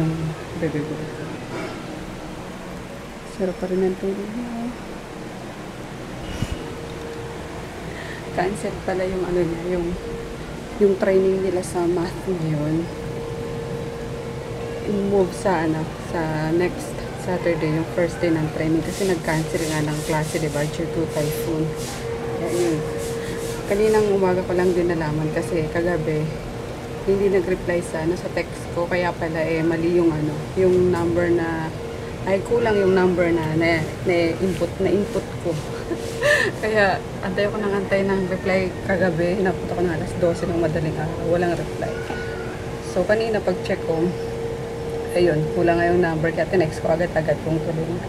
ng bebe ko. Sarap pa rin ang tulog niya. Cancel pala yung ano niya, yung training nila sa math ngayon. I-move sa ano, sa next Saturday, yung first day ng training kasi nag-cancel nga ng klase, diba? Due to typhoon. Kaya yun. Kaninang umaga ko lang din nalaman kasi kagabi hindi nag-reply sa text ko, kaya pala mali yung yung number na kulang yung number na input ko. Kaya antay ko nang antay ng reply kagabi, napunta ko na alas 12 ng madaling araw, walang reply. So kanina pag check ko, ayun, kulang nga yung number, kaya tinext ko agad-agad kung tuloy na.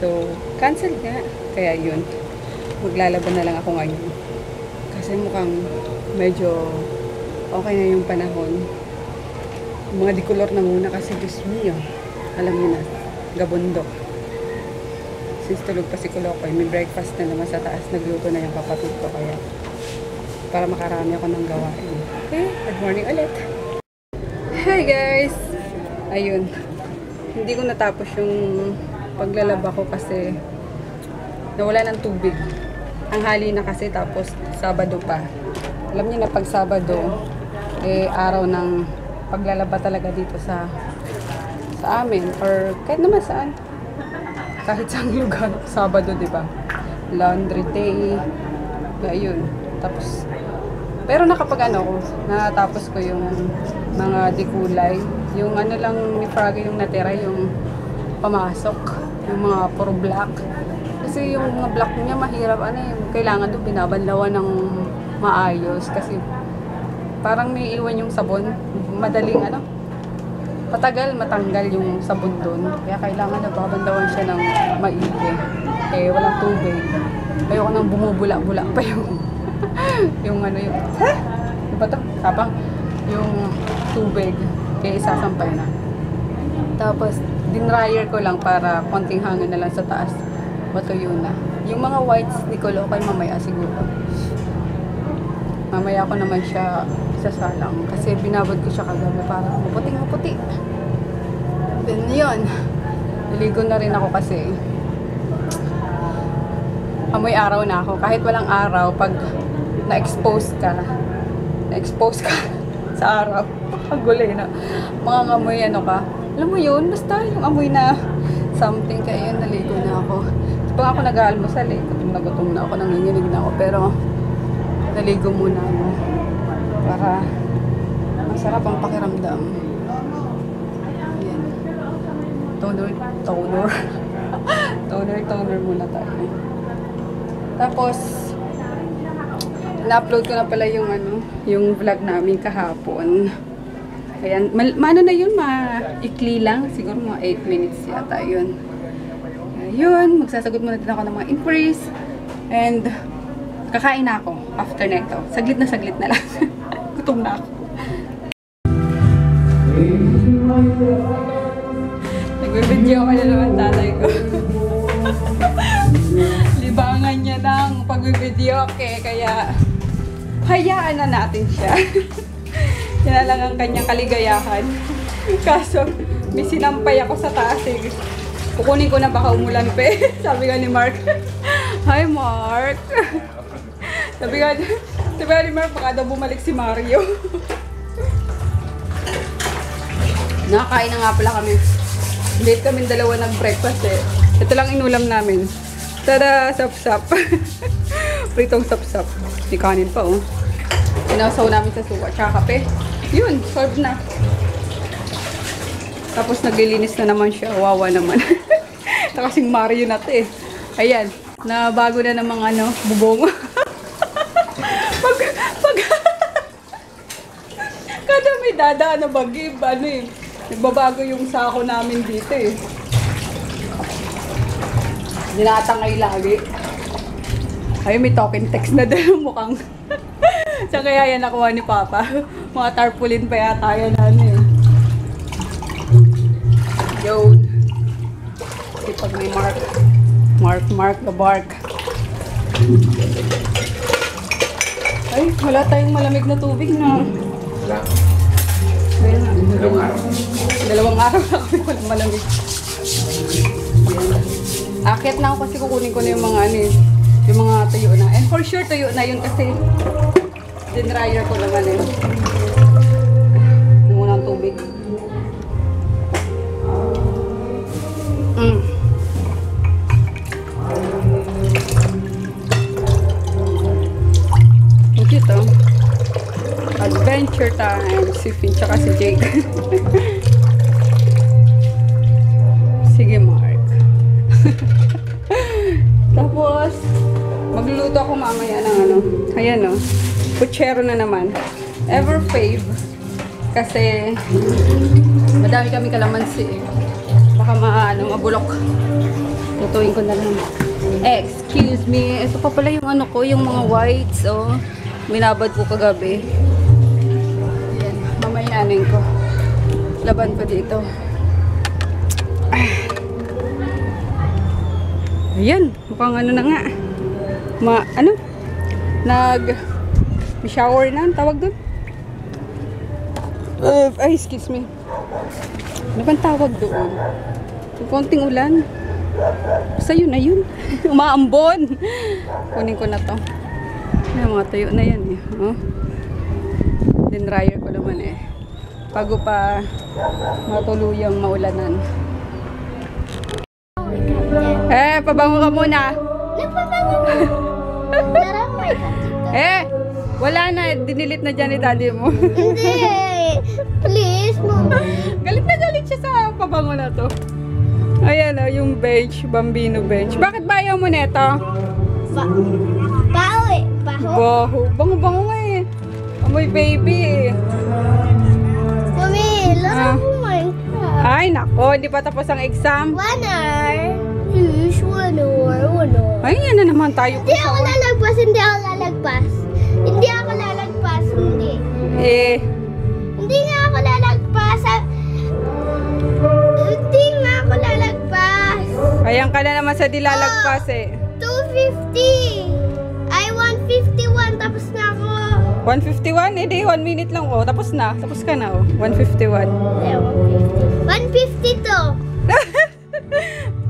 So cancel nga, kaya yun, maglalaban na lang ako ngayon kasi mukhang medyo okay na yung panahon. Mga dikolor na muna kasi dismi yun. Alam niyo na, gabundo. Since tulog pa si Kulokoy, may breakfast na naman sa taas. Nagluto na yung kapatid ko kaya para makarami ako ng gawain. Okay, good morning ulit. Hi guys! Ayun. Hindi ko natapos yung paglalaba ko kasi nawala ng tubig. Ang hali na kasi tapos Sabado pa. Alam niyo na pag Sabado, araw ng paglalaba talaga dito sa amin or kahit naman saan, kahit saang lugar. Sabado, diba? Laundry day. Ayun. Tapos pero natapos ko yung mga dikulay, yung lang ni Froggy yung natira, yung pamasok, yung mga puro black kasi yung mga black niya mahirap kailangan doon binabanlawan ng maayos kasi parang may iwan yung sabon, madaling matagal matanggal yung sabon doon, kaya kailangan nababandawan siya ng maigi. Walang tubig, ayoko nang bumubula-bula pa yung yung diba to? Tapang yung tubig, kaya isasampay na. Tapos dinryer ko lang para konting hangin na lang sa taas, matuyo na. Yung mga whites ni Kulokoy mamaya siguro. Mamaya ko naman siya sasalang kasi binabad ko siya kagabi para maputing-maputi. Then yun, naligo na rin ako kasi amoy araw na ako. Kahit walang araw, pag na-expose ka sa araw, ang gulay na mga amoy ka, alam mo yun, basta yung amoy na something. Kaya yun, naligo na ako. Pag ako nag-aalmusal gutom na ako, nanginginig na ako, pero naligo muna ako para masarap ang pakiramdam. Ayan. Toner muna tayo. Tapos na-upload ko na pala yung vlog namin kahapon. Ayan, na yun, maikli lang, siguro mga 8 minutes yata yun. Ayun, magsasagot muna din ako ng mga inquiries and kakain na ako after na ito. Saglit na lang. Gutom na ako. Nagbe-video ka na naman tatay ko. Libangan niya ng pag-video, kaya hayaan na natin siya. Yan na lang ang kanyang kaligayahan. Kaso, may sinampay ako sa taas kukunin ko na baka umulan pa Sabi nga ni Mark. Hi Mark! Sabi nga ni Mark, baka daw bumalik si Mario. Nakakain na nga pala kami. Late kami dalawa nag-breakfast Ito lang inulam namin. Tada! Sap-sap. Pritong sap-sap. May kanin pa Sinasaw namin sa suka tsaka kape. Yun, solved na. Tapos naglilinis na naman siya. Wawa naman. Kasing Mario na ito Ayan. Na bago na ng mga bubong. Kada may dadaan na bagib, nagbabago yung sako namin dito Dinatangay lagi. Ay, may token text na din mukhang. Saan kaya yan nakuha ni Papa? Mga tarpaulin pa yata yan Yun. Pag may Mark the bark. Ay, wala tayong malamig na tubig na. Wala. Dalawang araw na kami walang malamig. Akit na ako kasi kukunin ko na yung mga ano, yung mga tuyo na. And for sure tuyo na yun kasi dinryer ko naman eh. Muna ang tubig. Ito. Adventure time. Si Finn tsaka si Jake. Sige, Mark. Tapos, magluluto ako mamaya ng ano. Ayan o. Puchero na naman. Ever fave. Kasi, madami kami kalamansi eh. Baka mabulok. Lutuin ko na lang. Excuse me. Ito pa pala yung ano ko, yung mga whites, oh. Minabad ko kagabi. Ayan. Mamayanin ko. Laban pa dito. Ayan. Mukhang ano na nga. Shower na. Tawag dun. Excuse me. Ano bang tawag doon? Yung konting ulan. Basta yun na yun. Umaambon. Kunin ko na to. Yung mga tuyo na yan eh. Oh. Dinryer ko naman eh. Bago pa matuluyang maulanan. Pabango ka muna. Nagpabango mo. Naramay ka. Wala na. Dinilit na dyan ni daddy mo. Hindi. Please, mama. Galit na galit siya sa pabango na to. Ayan o, yung bench. Bambino bench. Bakit ba ayaw mo neto? Baho eh. Baho. Baho. Bango-bango nga eh. Amoy baby eh. Mami, laro ko Minecraft. Ay, nako. Hindi pa tapos ang exam. 1 hour. Please, 1 hour. 1 hour. Ay, yan na naman tayo. Hindi ako lalagpas. Hindi ako lalagpas. Hindi ako lalagpas. Hindi. Hindi nga ako lalagpas. Hindi nga ako lalagpas. Ayan ka na naman sa dilalagpas eh. 250. Ay, 151. Tapos na ako. 151? Di, 1 minute lang. Oh, tapos na. Tapos ka na. Oh. 151. 152.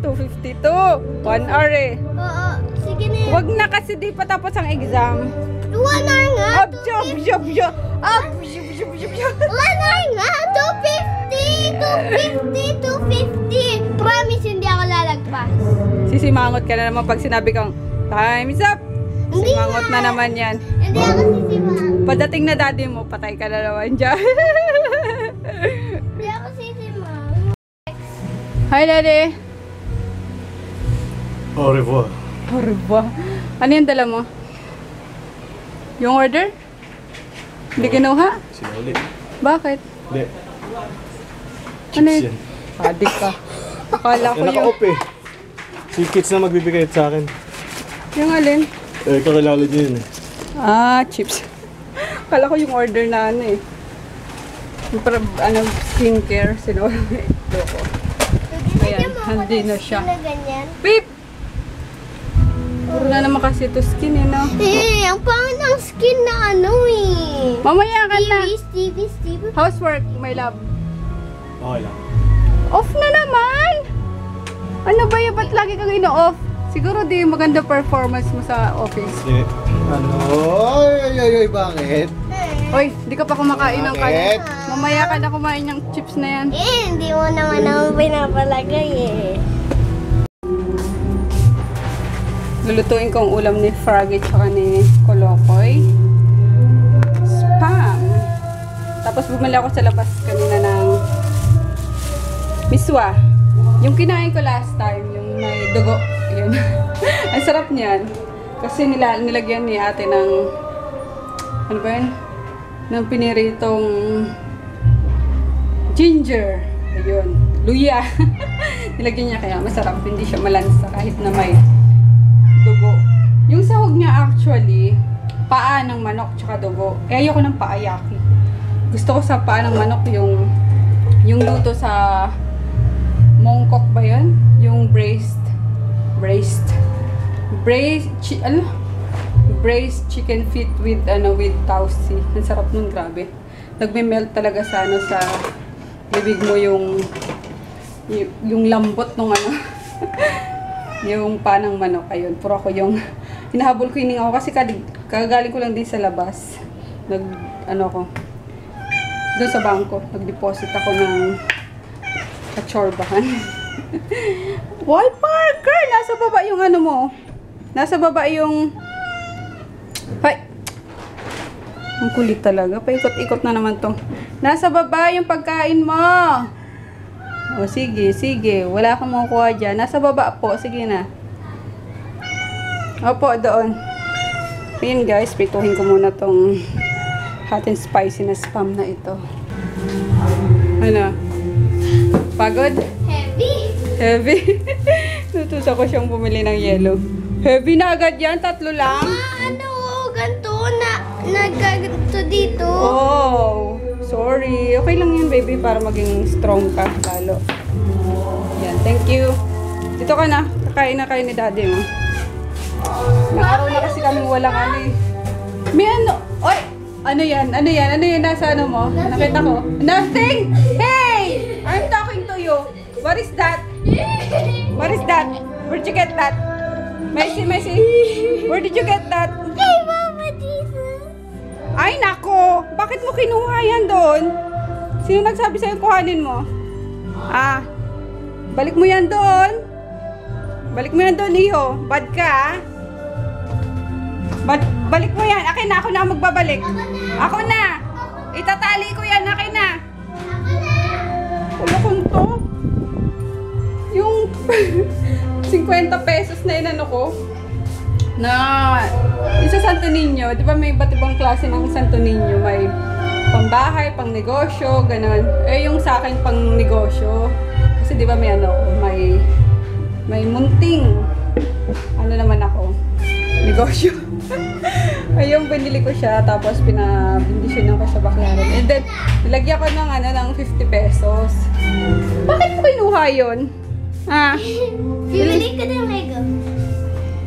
252. 1 hour eh. Oo. Sige na yun. Huwag na kasi di pa tapos ang exam. 1 hour nga. Up, jump, jump, jump. Up, jump, jump, jump, jump. 1 hour nga. 250. Promise, hindi ako lalagpas. Sisimangot ka na naman pag sinabi kang time's up. Hindi Simangot nga. na naman yan. Hindi ako sisimangot. Pagdating na daddy mo, patay ka na naman dyan. Hindi ako sisimangot. Hi, daddy. Au revoir. Au revoir. Ano yung dala mo? Yung order? Hindi kinuha? Sinuli. Bakit? Hindi. Ano Chips yun? yan. Adik ka. Akala ko Yan yung... naka-off eh. Si kids na magbibigay sa akin. Yung alin? Kakilala niyo yun eh. Chips. Akala ko yung order na ano eh. Yung para, skincare. Sinuro ito ko. Ayan, hindi na siya. Na ganyan. Beep! Puro na naman kasi ito skin eh, no? Ang pangit ng skin na ano eh. Mamaya ka na. Stevie. Housework, my love. Okay lang. Off na naman! Ano ba yun? Ba't lagi kang ino-off? Siguro di maganda performance mo sa office. Hindi. Ano? Ay, bakit? Oy, di ka pa kumakain ng kanin. Bakit? Mamaya ka na kumain ng chips na yan. Hindi mo naman ako pinapalagay eh. Lulutuin ko ang ulam ni Froggy tsaka ni Kolokoy. Spam! Tapos bumili ako sa labas kanina ng miswa. Yung kinain ko last time, yung may dugo. Yun. Ang sarap niyan. Kasi nilagyan ni ate ng ano ba yun? Ng piniritong ginger. Ayun. Luya. Nilagyan niya kaya masarap. Hindi siya malansa kahit na may dugo. Yung sahog niya actually, paa ng manok tsaka dugo. Ayoko ng paayaki. Gusto ko sa paa ng manok yung luto sa mongkok ba yun? Yung braised chicken feet with tausi. Ang sarap nun, grabe. Nagme-melt talaga sa bibig mo yung lambot nung ano. Yung panang manok. Ayun, puro ako yung hinahabol ko hininga ko kasi kagaling ko lang din sa labas. Doon sa bangko, nag-deposit ako ng katsorbahan. Why, Parker? Nasa baba yung ano mo. Nasa baba yung... Hay! Ang kulit talaga. Paikot-ikot na naman to. Nasa baba yung pagkain mo. O, sige, sige. Wala kang makukuha dyan. Nasa baba po. Sige na. Opo, doon. Ayan guys, prituhin ko muna tong hot and spicy na spam na ito. Ano? Pagod? Heavy. Heavy? Tutusa ko siyang bumili ng yellow. Heavy na agad yan? 3 lang? Ano, ganito na nagkaganto dito. Oh, sorry. Okay lang yan, baby, para maging strong ka lalo. Yan, thank you. Dito ka na. Kakain na kayo ni daddy mo. Nag-araw na kasi kaming walang ano eh. May ano? Oy! Ano yan? Ano yan? Ano yan nasa ano mo? Nakita ko. Nothing! Hey! I'm talking to you. What is that? What is that? Where'd you get that? Messi, Messi. Where did you get that? Hey, Mama Jesus. Ay, nako! Bakit mo kinuha yan doon? Sino nagsabi sa'yo kuhanin mo? Ah, balik mo yan doon. Balik mo yan doon, iho. Bad ka, ah. Balik mo yan. Akin na, ako na magbabalik. Ako na! Itatali ko yan, akin na. Ulo kong to. Yung 50 pesos na inano ko. Na yung sa Santo Niño, di ba may iba't ibang klase ng Santo Niño? May pambahay, pang negosyo, ganun. Eh yung sa akin pang negosyo. Kasi di ba may ano, may munting ano naman ako, negosyo. Ayun, binili ko siya, tapos pinabindisyonan ko sa baklaran. And then, nilagyan ko ng ano, ng 50 pesos. Bakit mo kinuha yun? Ah? Bibili ka ng Lego.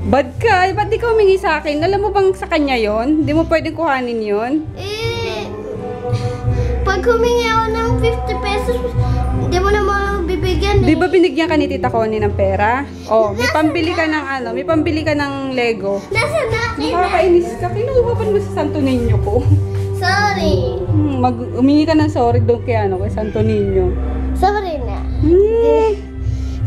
Bad ka? Ba't di ka humingi sa akin? Alam mo bang sa kanya yon? Hindi mo pwedeng kuhanin yon? Pag humingi ako ng 50 pesos, hindi mo naman bibigyan Di ba binigyan ka ni Tita Connie ng pera? Oh, may pambili ka ng ano, may pambili ka ng Lego. Nasa na akin na. Nakakainis ka. Kinuha pa naman sa Santo Niño ko. Sorry. Humingi ka ng sorry doon kay ano, kay Santo Niño. Sorry na.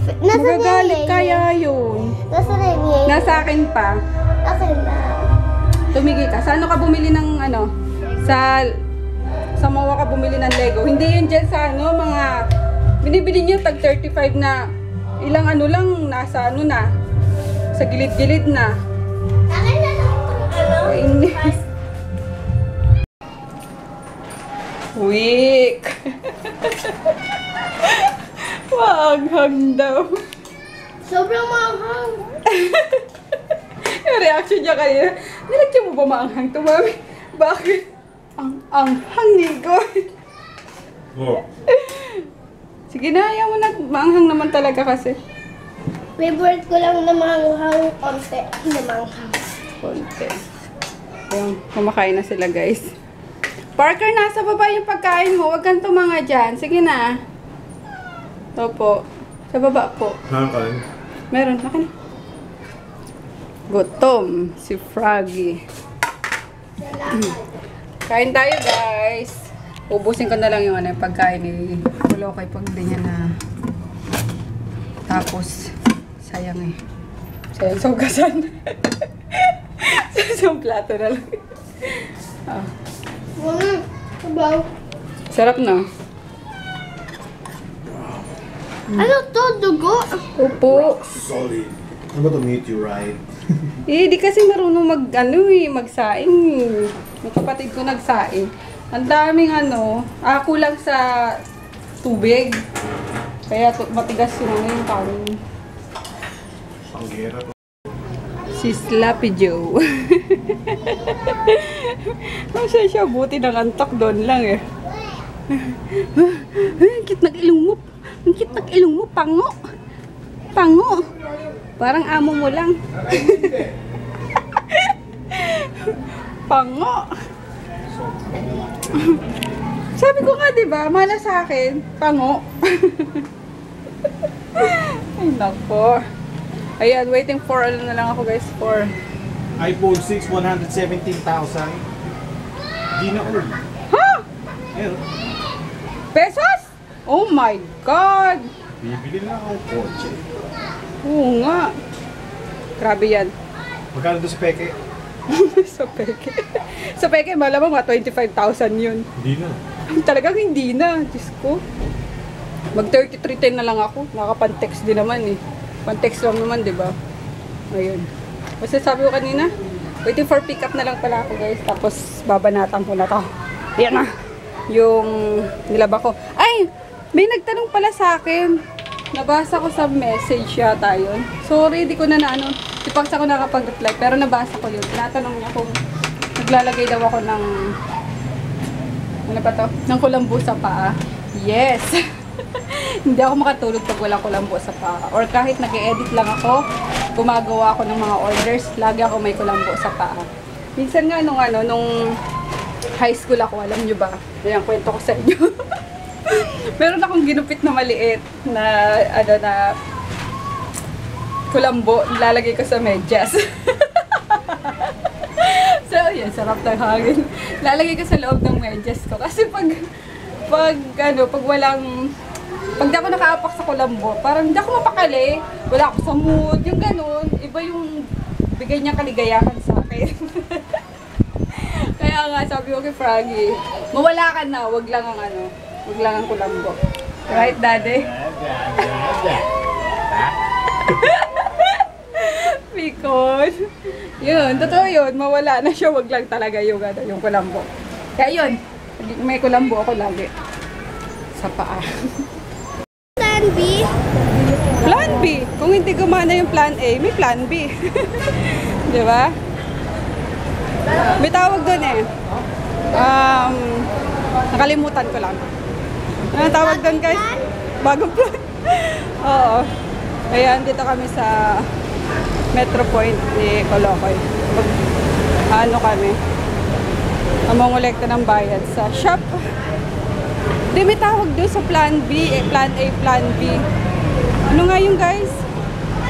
Magagalit kaya yun. Nasa rin yun. Nasa akin pa. Okay na. Tumigil ka. Sa ano ka bumili ng ano? Sa Mawa ka bumili ng Lego. Hindi yun dyan sa ano, mga binibili niyo tag 35 na ilang ano lang, nasa ano na. Sa gilid-gilid na. Akin na lang itong ano. Kainis. Weak. Maaghang daw. Sobrang mahang. Yung reaction niya kanina, nilagyan mo ba maanghang to, mami? Bakit? Ang hangigoy. Oh. Sige na, ayaw mo na. Maanghang naman talaga kasi. Favorite ko lang na manghang konti. Na manghang. Konti. Ayun, kumakain na sila, guys. Parker, nasa baba yung pagkain mo. Huwag kang tumanga dyan. Sige na. Opo. Sa baba po. Nakakain. Meron. Akin. Gutom. Si Froggy. Kain tayo, guys. Ubusin ko na lang yung ano, yung pagkain ni Kulokay pag hindi niya na. Tapos, sayang eh. Sayang sa ugasan. Sa plato na lang. Ah. Sabaw. Sarap na. Ano to? Dugo? Upo. Solid. I'm about to meet you, right? Eh, di kasi marunong magsaing. Yung kapatid ko nagsaing. Ang daming ano, kulang sa tubig. Kaya matigas yung kanin. Panggera to. Si Slappy Joe. Masya siya, buti ng antok doon lang eh. Ang cute ng ilong mo. Ang cute ng ilong mo, pango. Pango. Parang amo mo lang. Pango. Sabi ko nga, di ba? Mana sa akin. Pango. Ay, nako. Ayan, waiting for, ano na lang ako guys, for... iPhone 6, 117,000. Di na old. Ha? Ayun. Pesos? Oh my God! Bibili na akong kotse. Oo nga. Grabe yan. Magkano doon sa peke? Sa peke. Sa peke, malamang mga 25,000 yun. Hindi na. Talagang hindi na. Diyos ko. Mag 3310 na lang ako. Nakapan-text din naman eh. Pan-text lang naman, di ba? Ayun. Basta sabi ko kanina, waiting for pick up na lang pala ako guys. Tapos babanatan ko na to. Yan na. Yung nilaba ko. Ay! May nagtanong pala sa akin. Nabasa ko sa message yata yun. Sorry, di ko na ano. Di pa ako nakapag-reply. Pero nabasa ko yun. Tinatanong niya kung naglalagay daw ako ng ano pa to? Ng kulambo sa paa. Yes! Hindi ako makatulog pag walang kulambo sa paa. Or kahit nag-edit lang ako, gumagawa ako ng mga orders, lagi ako may kulambo sa paa. Minsan nga nung high school ako, alam nyo ba? Ayan, kwento ko sa inyo. Meron akong ginupit na maliit na kulambo, lalagay ko sa medyas. So, yan, sarap ng hangin. Lalagay ko sa loob ng medyas ko. Kasi pag di ako nakaapak sa kulambo, parang hindi ako mapakali, wala ako sa mood, yung ganun, iba yung bigay niya kaligayahan sa akin. Kaya nga, sabi ko kay Froggy, mawala ka na, wag lang ang kulambo. Right, Daddy? Because, yun, totoo yun, mawala na siya, wag lang talaga yung kulambo. Kaya yun, may kulambo ako lagi. Sa paa. Plan B? Plan B. Kung hindi gumana yung plan A, may plan B. Di ba? May tawag doon eh. Nakalimutan ko lang. Ano tawag doon guys? Bagong plan. Oo. Ayan, dito kami sa Metro Point ni Colocoy. Ano kami? Mamongolekta ng bayad sa shop. Hindi, may tawag doon sa plan B, plan A, plan B. Ano nga yung guys?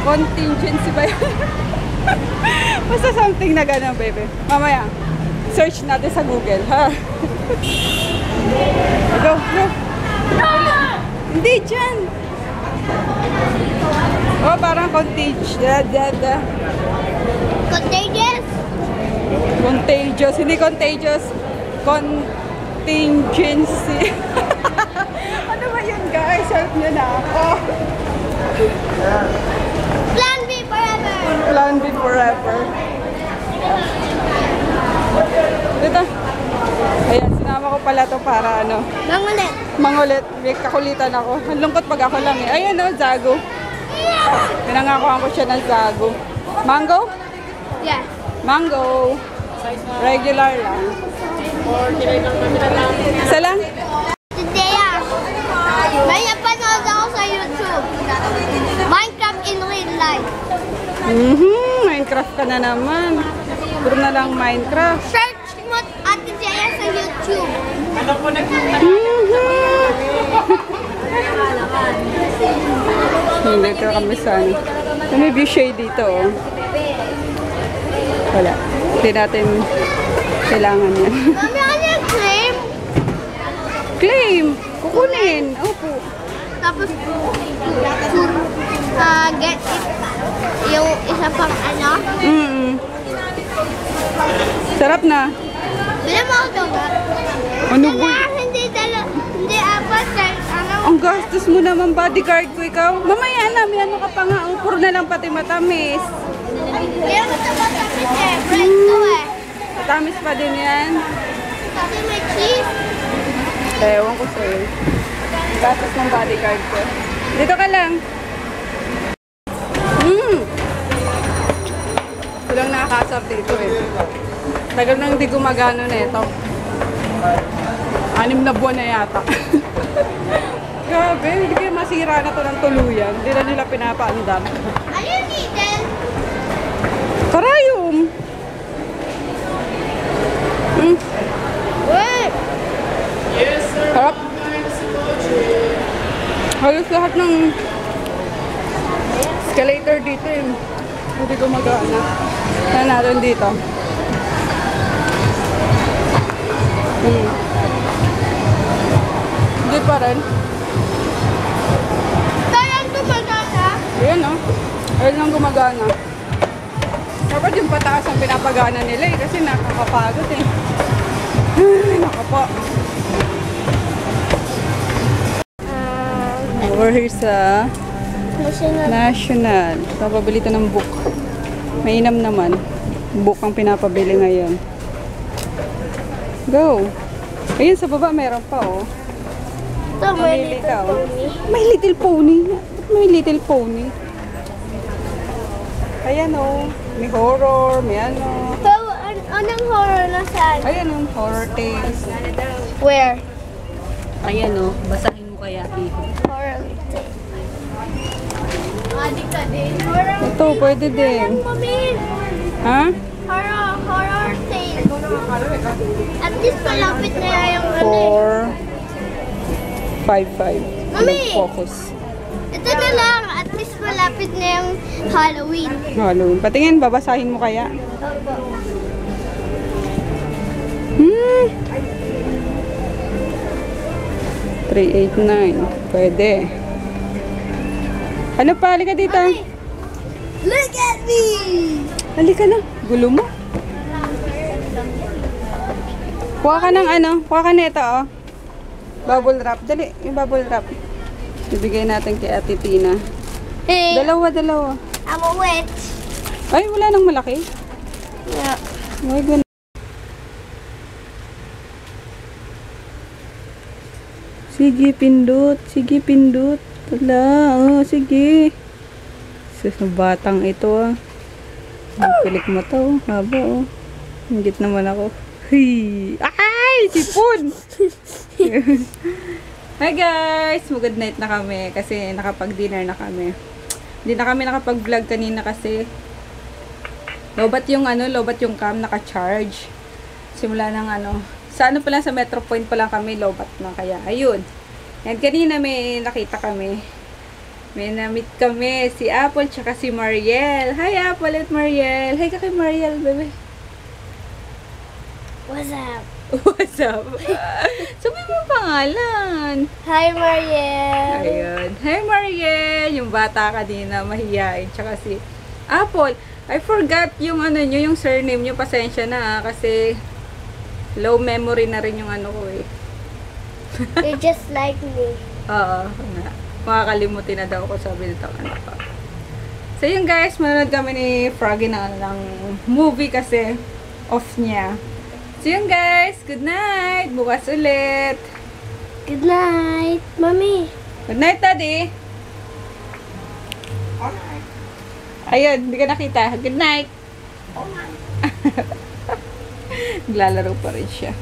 Contingency ba yun? Basta something na gano'n, baby. Mamaya, search natin sa Google, ha? Go, go. Hindi, dyan. Oh, parang contagious. Contagious? Contagious. Hindi contagious. Contingency. Ano ba yun, guys? Help nyo na ako. Plan B forever! Plan B forever. Dito. Ayan, sinama ko pala to para ano. Mangulit. Mangulit. May kakulitan ako. Ang lungkot pag ako lang eh. Ayan o, Zago. Pinangakuhan ko siya ng Zago. Mango? Yes. Mango. Regular lang. Isa lang? Today, may napanood ako sa YouTube. Minecraft in real life. Minecraft ka na naman. Puro na lang Minecraft. Search mo Ate Jaya sa YouTube. Hindi ka kami sa ano. May view shade dito oh. Wala. Hindi natin kailangan yan. Mami, ano yung claim? Claim! Kukunin! Opo. Tapos, get it. Yung isa pang ano. Sarap na. Bila mo ako donut. Ano ba? Hindi apat. Ano? Ang gastos mo naman, bodyguard ko ikaw. Mamaya na, may ano ka pa nga. Puro na lang pati matamis. Hindi ako sa matamis eh. Bread to eh. Matamis pa din yan. Kasi may cheese. Ewan ko sa'yo. Gastos ng bodyguard ko. Dito ka lang. Walang nakakasar dito eh. Tagal nang hindi gumagano na ito. 6 na buwan na yata. Grabe, hindi kayo masira na to ng tuluyan. Hindi na nila pinapaandar. Ano yung needle? Karayom! Wait! Yes, sir. Halos lahat ng escalator dito eh. Hindi gumagana. Kaya natin dito. Hindi pa rin. Kaya gumagana. Ayan o. Ayan lang gumagana. Dapat yung pataas ang pinapagana nila eh. Kasi nakakapagod eh. Ay, nakapa. We're here sa National. Papabili ito ng book. Mainam naman. Book ang pinapabili ngayon. Go! Ayun, sa baba meron pa oh. Ito, may Mamili little ka, oh. pony. May Little Pony. Ba't may Little Pony? Ayan oh. May horror, may ano. So, anong horror na saan? Ayan oh, horror tales. Where? Ayan oh, basahin mo kaya iho. Horror tale. Adi ka din. Horror Ito, pwede din. Mami! Ha? Horror tale. At least malapit na yung ano eh. 4, 5, 5. Mami! Focus. Ito na lang. At least malapit na yung Halloween. Halloween. Patingin, babasahin mo kaya? Opo. 389. Pwede. Ano pa? Halika dito. Mami! Look at me! Halika na. Gulo mo. Kuha ka ng ano? Kuha ka nito oh. Bubble wrap. Dali. Yung bubble wrap. Ibigay natin kay Ate Tina. Hey, Dalawa. I'm a witch. Ay, wala nang malaki. Yeah. Ay, ganun. Sige, pindot. Sige, pindot. Wala. Oh, sige. Sa batang ito ah. Pilik mo to. Haba oh. Hingit naman ako. Hey! Ay! Sipon! Hi guys! Good night na kami kasi nakapag-dinner na kami. Hindi na kami nakapag-vlog kanina kasi lobat yung cam naka-charge. Simula ng sa pa lang, sa Metro Point pa lang kami, lobat na kaya. Ayun. And kanina may nakita kami. May na-meet kami, si Apple tsaka si Mariel. Hi Apple at Mariel. Hi ka kay Mariel, bebe. What's up? What's up? Sabi mo yung pangalan. Hi, Mariel. Ayun. Hi Mariel. Yung bata kanina, mahihain. Tsaka si Apple. I forgot yung nyo, yung surname nyo. Pasensya na kasi low memory na rin yung ko eh. You're just like me. Oo, nga. Makakalimutin na daw ako, sabi nito ko. So yun guys, manood kami ni Froggy ng movie kasi off niya. So yun guys, good night! Bukas ulit! Good night, Mommy. Good night, Daddy! Ayun, hindi ka nakita. Good night! Naglalaro pa rin siya.